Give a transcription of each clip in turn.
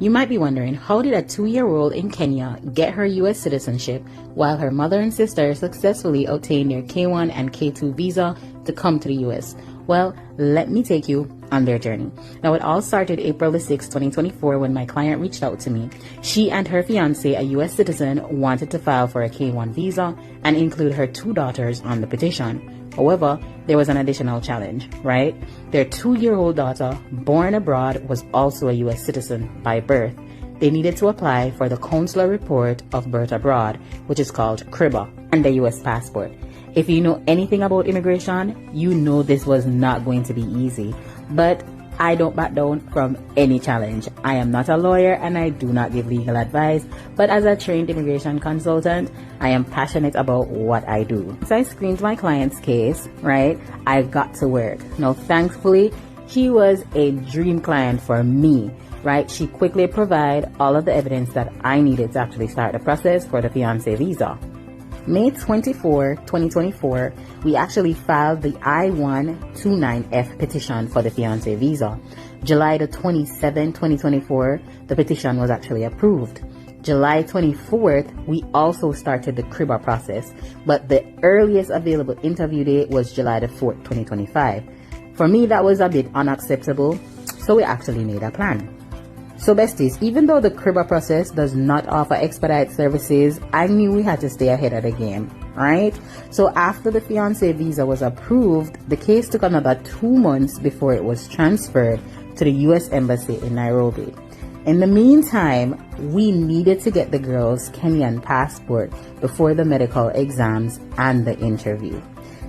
You might be wondering, how did a 2-year-old in Kenya get her U.S. citizenship while her mother and sister successfully obtained their K1 and K2 visa to come to the U.S.? Well, let me take you on their journey. Now, it all started April the 6th, 2024, when my client reached out to me. She and her fiance, a U.S. citizen, wanted to file for a K1 visa and include her 2 daughters on the petition. However, there was an additional challenge, right? Their 2-year-old daughter, born abroad, was also a U.S. citizen by birth. They needed to apply for the Consular Report of Birth Abroad, which is called CRIBA, and the U.S. passport. If you know anything about immigration, you know this was not going to be easy. But I don't back down from any challenge. I am not a lawyer and I do not give legal advice, but as a trained immigration consultant, I am passionate about what I do. So I screened my client's case, right? I got to work. Now, thankfully, he was a dream client for me, right? She quickly provided all of the evidence that I needed to actually start the process for the fiancé visa. May 24, 2024, we actually filed the I-129F petition for the fiancé visa. July the 27th, 2024, the petition was actually approved. July 24th, we also started the CRIBA process, but the earliest available interview date was July the 4th, 2025. For me, that was a bit unacceptable, so we actually made a plan. So besties, even though the CRIBA process does not offer expedite services, I knew we had to stay ahead of the game, right? So after the fiancé visa was approved, the case took another 2 months before it was transferred to the U.S. Embassy in Nairobi. In the meantime, we needed to get the girl's Kenyan passport before the medical exams and the interview.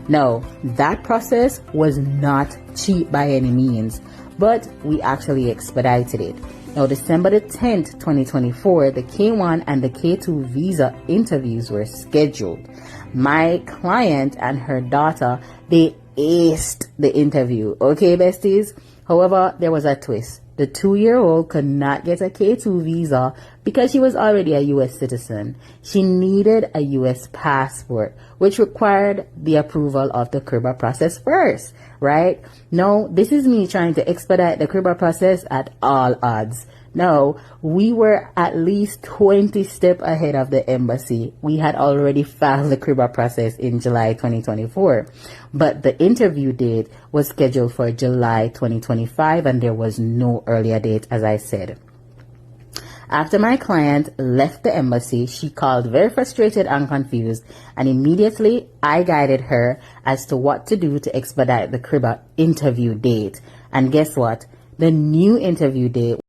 Now, that process was not cheap by any means, but we actually expedited it. Now, December the 10th, 2024, the K1 and the K2 visa interviews were scheduled. My client and her daughter, they aced the interview. Okay, besties? However, there was a twist. The 2-year-old could not get a K2 visa because she was already a U.S. citizen. She needed a U.S. passport, which required the approval of the CRIBA process first, right? Now, this is me trying to expedite the CRIBA process at all odds. No, we were at least 20 steps ahead of the embassy. We had already filed the CRIBA process in July 2024, but the interview date was scheduled for July 2025 and there was no earlier date, as I said. After my client left the embassy, she called very frustrated and confused, and immediately I guided her as to what to do to expedite the CRIBA interview date. And guess what? The new interview date